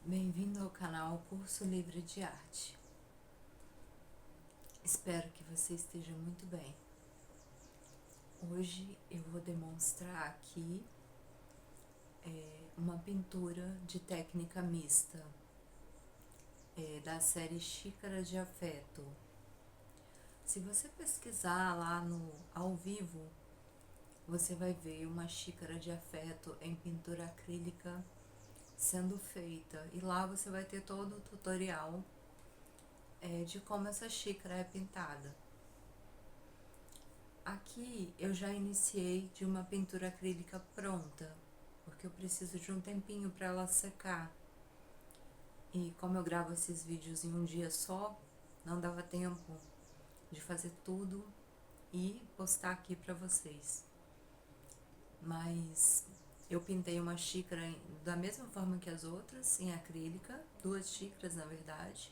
Bem-vindo ao canal Curso Livre de Arte. Espero que você esteja muito bem. Hoje eu vou demonstrar aqui uma pintura de técnica mista da série Xícaras de Afeto. Se você pesquisar lá no ao vivo, você vai ver uma xícara de afeto em pintura acrílica sendo feita, e lá você vai ter todo o tutorial de como essa xícara é pintada. Aqui eu já iniciei de uma pintura acrílica pronta, porque eu preciso de um tempinho para ela secar. E como eu gravo esses vídeos em um dia só, não dava tempo de fazer tudo e postar aqui para vocês. Mas eu pintei uma xícara da mesma forma que as outras, em acrílica, 2 xícaras na verdade.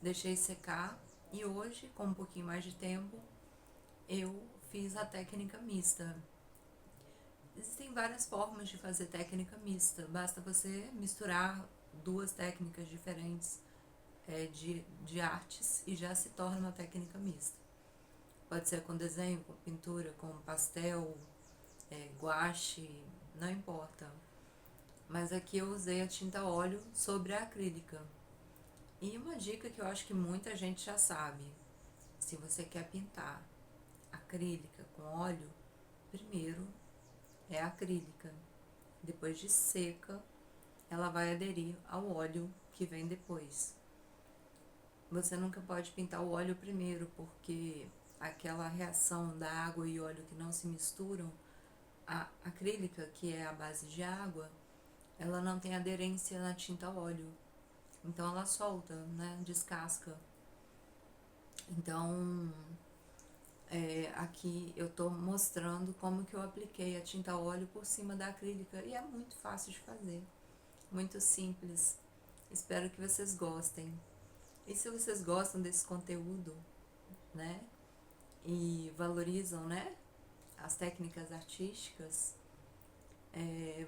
Deixei secar e hoje, com um pouquinho mais de tempo, eu fiz a técnica mista. Existem várias formas de fazer técnica mista, basta você misturar 2 técnicas diferentes de artes e já se torna uma técnica mista. Pode ser com desenho, com pintura, com pastel, guache, não importa. Mas aqui eu usei a tinta óleo sobre a acrílica. E uma dica que eu acho que muita gente já sabe: se você quer pintar acrílica com óleo, primeiro é a acrílica. Depois de seca, ela vai aderir ao óleo que vem depois. Você nunca pode pintar o óleo primeiro, porque aquela reação da água e óleo que não se misturam, a acrílica, que é a base de água, ela não tem aderência na tinta óleo. Então ela solta, né? Descasca. Então, aqui eu tô mostrando como que eu apliquei a tinta óleo por cima da acrílica. E é muito fácil de fazer. Muito simples. Espero que vocês gostem. E se vocês gostam desse conteúdo, né? E valorizam, né? As técnicas artísticas,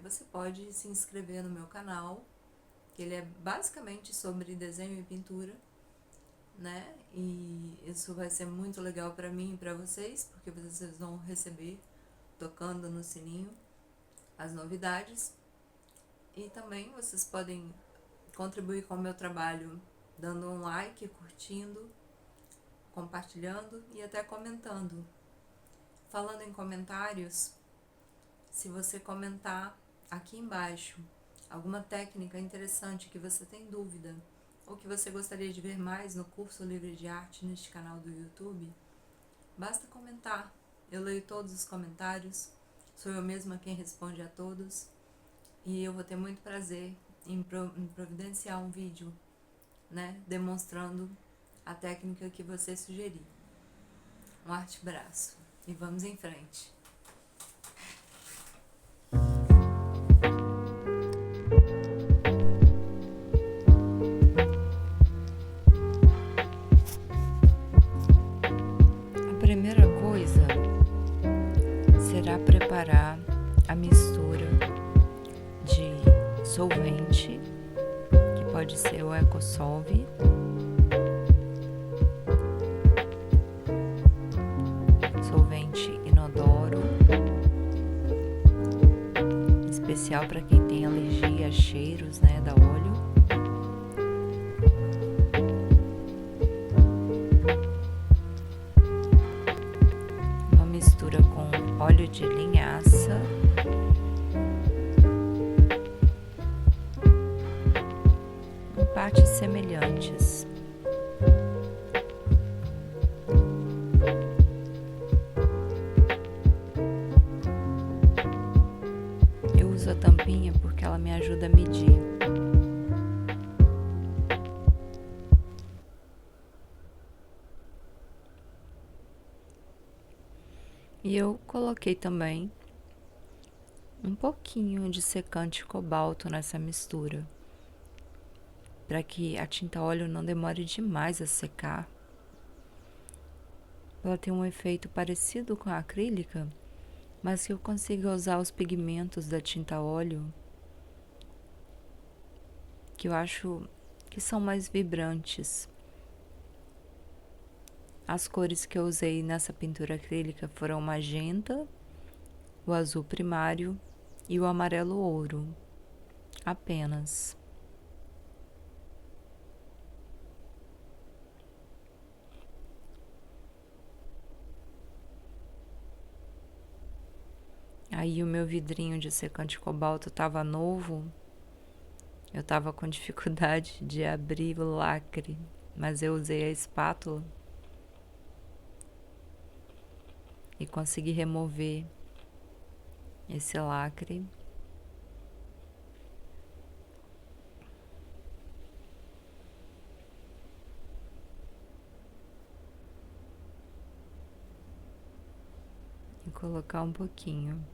você pode se inscrever no meu canal, que ele é basicamente sobre desenho e pintura, né? E isso vai ser muito legal para mim e para vocês, porque vocês vão receber, tocando no sininho, as novidades. E também vocês podem contribuir com o meu trabalho dando um like, curtindo, compartilhando e até comentando. Falando em comentários, se você comentar aqui embaixo alguma técnica interessante que você tem dúvida ou que você gostaria de ver mais no Curso Livre de Arte neste canal do YouTube, basta comentar. Eu leio todos os comentários, sou eu mesma quem responde a todos, e eu vou ter muito prazer em providenciar um vídeo, né, demonstrando a técnica que você sugerir. Um arte braço e vamos em frente. A primeira coisa será preparar a mistura de solvente, que pode ser o Ecosolve, solvente inodoro, especial para quem tem alergia a cheiros, né, da óleo. Uma mistura com óleo de linhaça, em partes semelhantes. Eu uso a tampinha porque ela me ajuda a medir. E eu coloquei também um pouquinho de secante cobalto nessa mistura, para que a tinta óleo não demore demais a secar. Ela tem um efeito parecido com a acrílica, mas que eu consiga usar os pigmentos da tinta óleo que eu acho que são mais vibrantes. As cores que eu usei nessa pintura acrílica foram o magenta, o azul primário e o amarelo ouro, apenas. Aí o meu vidrinho de secante cobalto estava novo, eu estava com dificuldade de abrir o lacre, mas eu usei a espátula e consegui remover esse lacre. E colocar um pouquinho.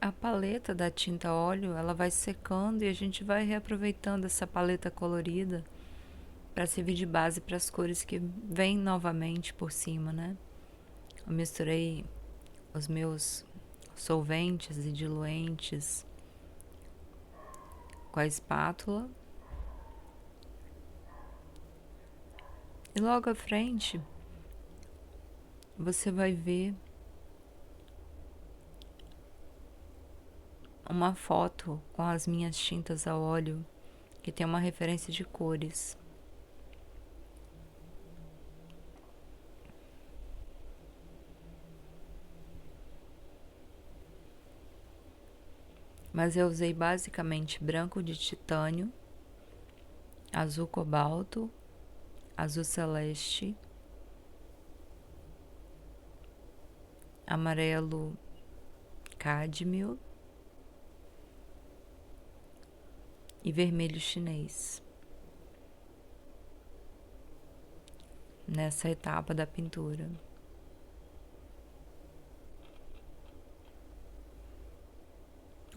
A paleta da tinta óleo, ela vai secando e a gente vai reaproveitando essa paleta colorida para servir de base para as cores que vêm novamente por cima, né? Eu misturei os meus solventes e diluentes com a espátula. E logo à frente, você vai ver uma foto com as minhas tintas a óleo que tem uma referência de cores. Mas eu usei basicamente branco de titânio, azul cobalto, azul celeste, amarelo cádmio e vermelho chinês. Nessa etapa da pintura.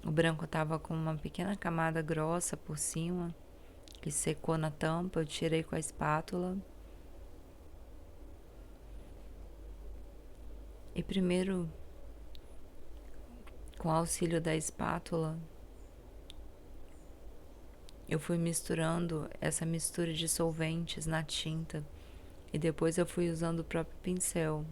O branco estava com uma pequena camada grossa por cima, que secou na tampa, eu tirei com a espátula. E primeiro, com o auxílio da espátula, eu fui misturando essa mistura de solventes na tinta e depois eu fui usando o próprio pincel.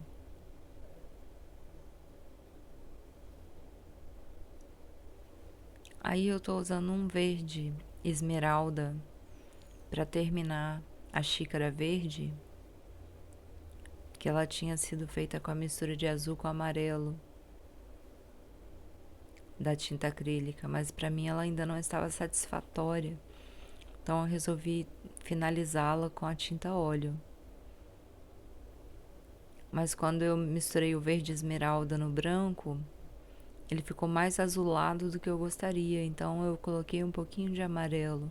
Aí eu tô usando um verde esmeralda para terminar a xícara verde, que ela tinha sido feita com a mistura de azul com amarelo da tinta acrílica, mas para mim ela ainda não estava satisfatória. Então eu resolvi finalizá-la com a tinta óleo. Mas quando eu misturei o verde esmeralda no branco, ele ficou mais azulado do que eu gostaria, então eu coloquei um pouquinho de amarelo.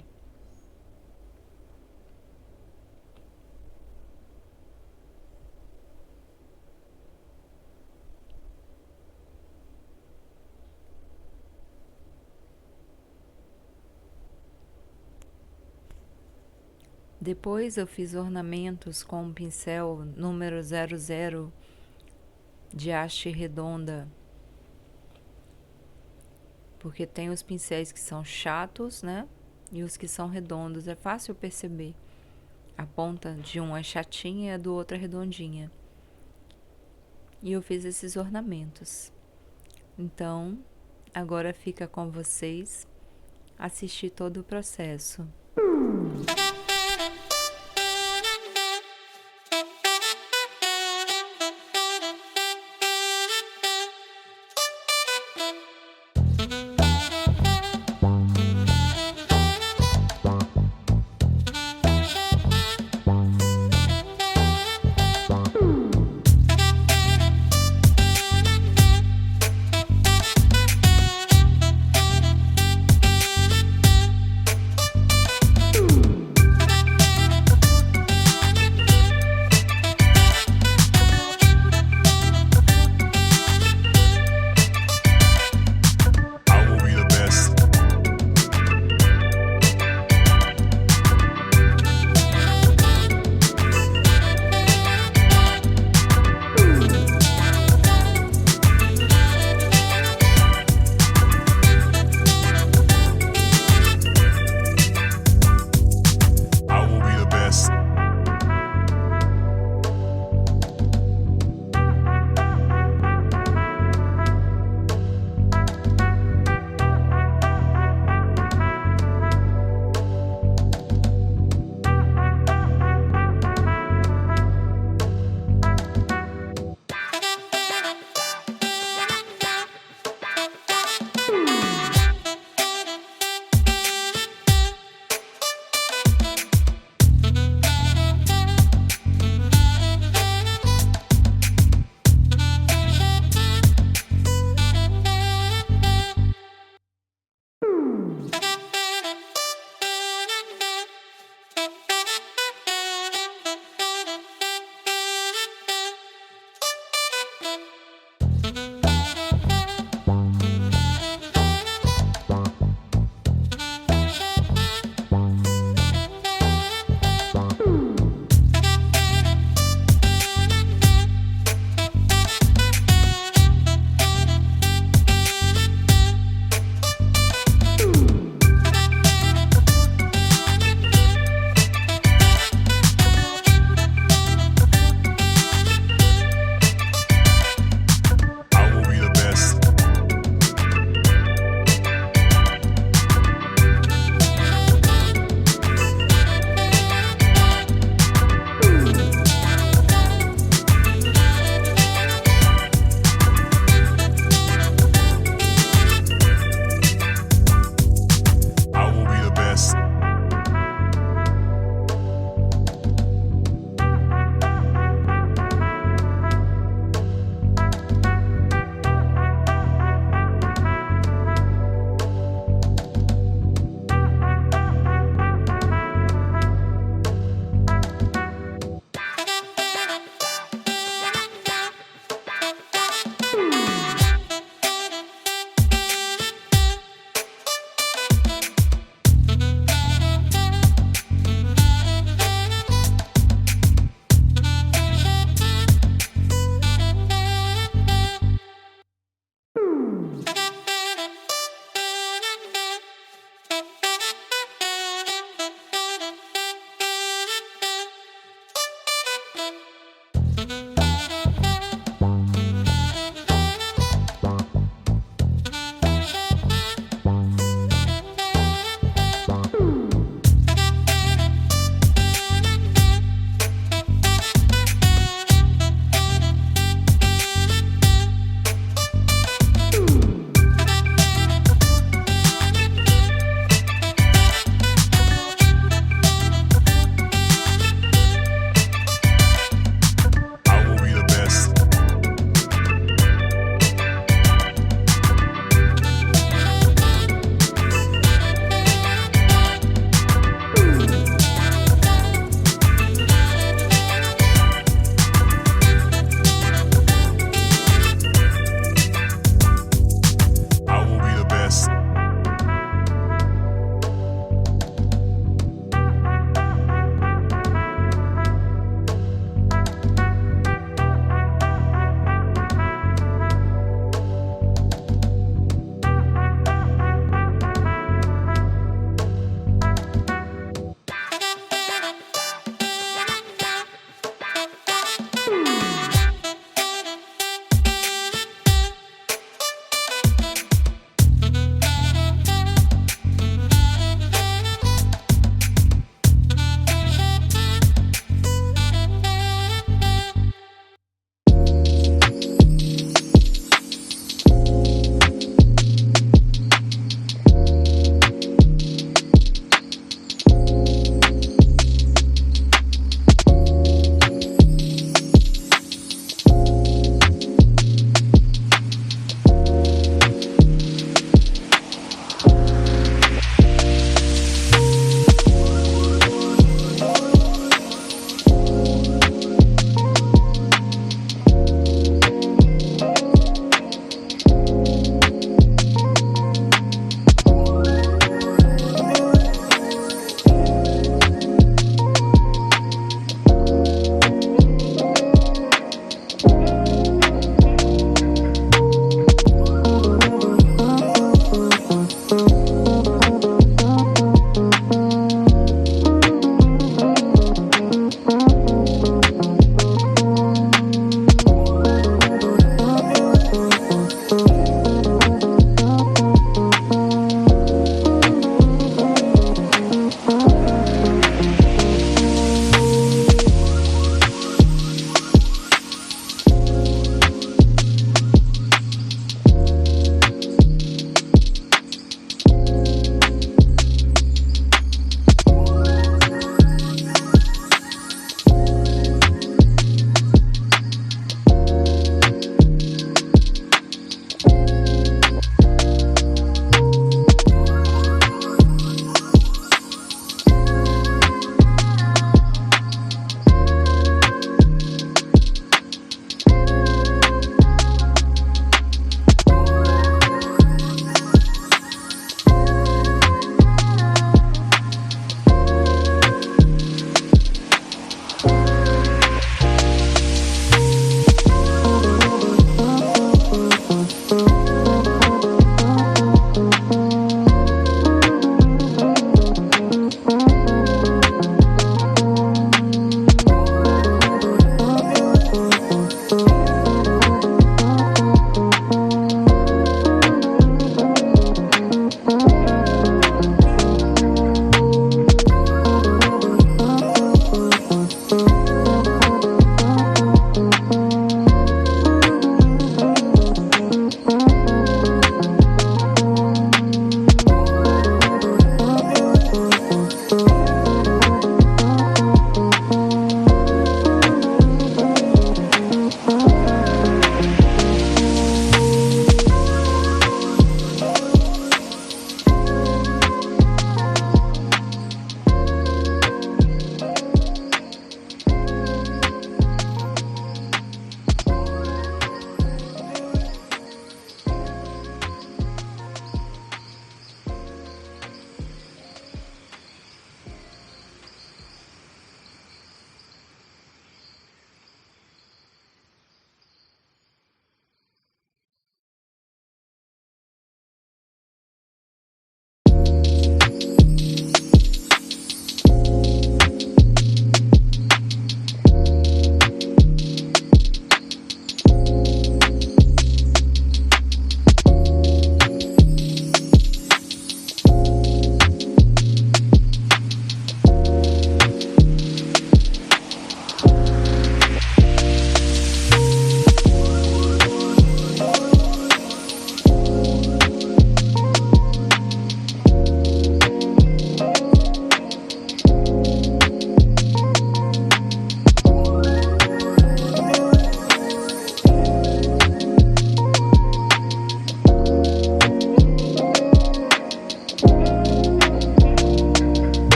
Depois eu fiz ornamentos com um pincel número 00 de haste redonda, porque tem os pincéis que são chatos, né? E os que são redondos, é fácil perceber. A ponta de um é chatinha e a do outro é redondinha. E eu fiz esses ornamentos. Então, agora fica com vocês assistir todo o processo.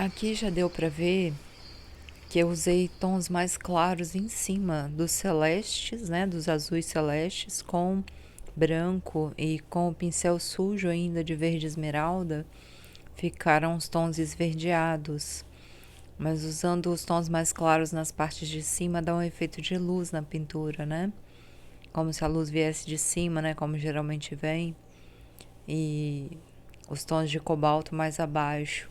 Aqui já deu para ver que eu usei tons mais claros em cima dos celestes, né, dos azuis celestes, com branco e com o pincel sujo ainda de verde esmeralda, ficaram os tons esverdeados. Mas usando os tons mais claros nas partes de cima dá um efeito de luz na pintura, né? Como se a luz viesse de cima, né, como geralmente vem. E os tons de cobalto mais abaixo.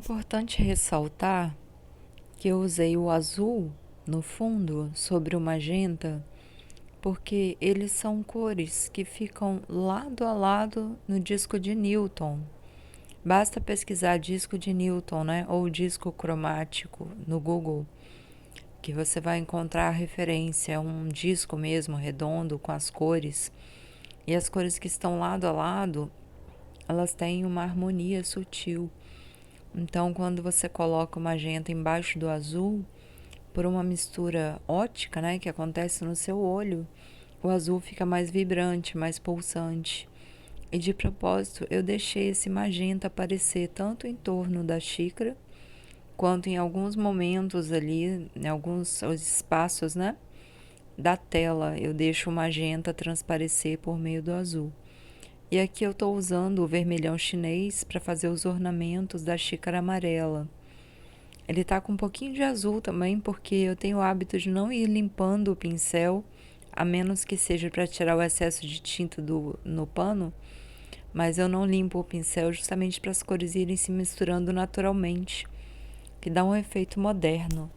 importante ressaltar que eu usei o azul no fundo sobre o magenta, porque eles são cores que ficam lado a lado no disco de Newton. Basta pesquisar disco de Newton, né, ou disco cromático no Google, que você vai encontrar a referência, é um disco mesmo redondo com as cores. E as cores que estão lado a lado, elas têm uma harmonia sutil. Então, quando você coloca o magenta embaixo do azul, por uma mistura óptica, né, que acontece no seu olho, o azul fica mais vibrante, mais pulsante. E de propósito, eu deixei esse magenta aparecer tanto em torno da xícara, quanto em alguns momentos ali, em alguns espaços, né, da tela, eu deixo o magenta transparecer por meio do azul. E aqui eu estou usando o vermelhão chinês para fazer os ornamentos da xícara amarela. Ele está com um pouquinho de azul também, porque eu tenho o hábito de não ir limpando o pincel, a menos que seja para tirar o excesso de tinta no pano, mas eu não limpo o pincel justamente para as cores irem se misturando naturalmente, que dá um efeito moderno.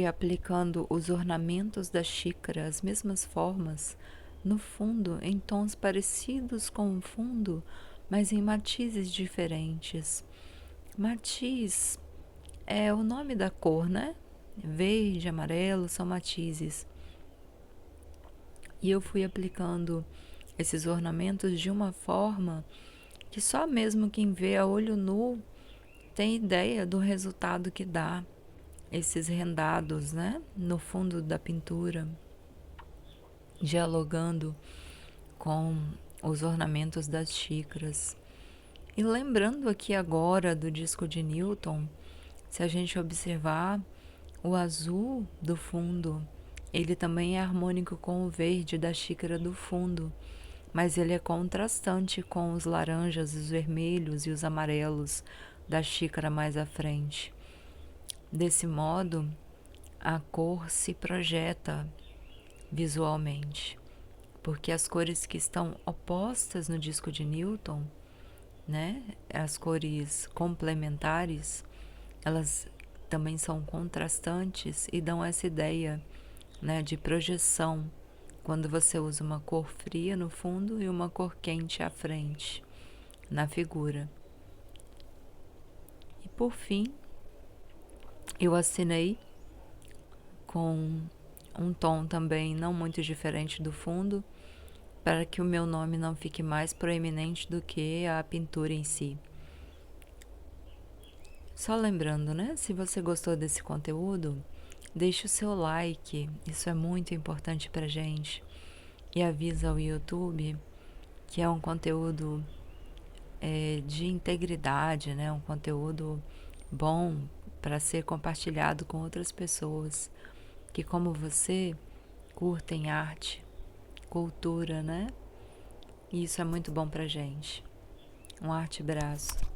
fui aplicando os ornamentos da xícara, as mesmas formas, no fundo, em tons parecidos com o fundo, mas em matizes diferentes. Matiz é o nome da cor, né? Verde, amarelo são matizes. E eu fui aplicando esses ornamentos de uma forma que só mesmo quem vê a olho nu tem ideia do resultado que dá esses rendados, né? No fundo da pintura, dialogando com os ornamentos das xícaras. E lembrando aqui agora do disco de Newton, se a gente observar o azul do fundo, ele também é harmônico com o verde da xícara do fundo, mas ele é contrastante com os laranjas, os vermelhos e os amarelos da xícara mais à frente. Desse modo, a cor se projeta visualmente, porque as cores que estão opostas no disco de Newton, né, as cores complementares, elas também são contrastantes e dão essa ideia, né, de projeção, quando você usa uma cor fria no fundo e uma cor quente à frente, na figura. E por fim, eu assinei com um tom também não muito diferente do fundo, para que o meu nome não fique mais proeminente do que a pintura em si. Só lembrando, né? Se você gostou desse conteúdo, deixe o seu like, isso é muito importante pra gente. E avisa ao YouTube que é um conteúdo de integridade, né? Um conteúdo bom para ser compartilhado com outras pessoas que, como você, curtem arte, cultura, né? E isso é muito bom pra gente. Um arte braço.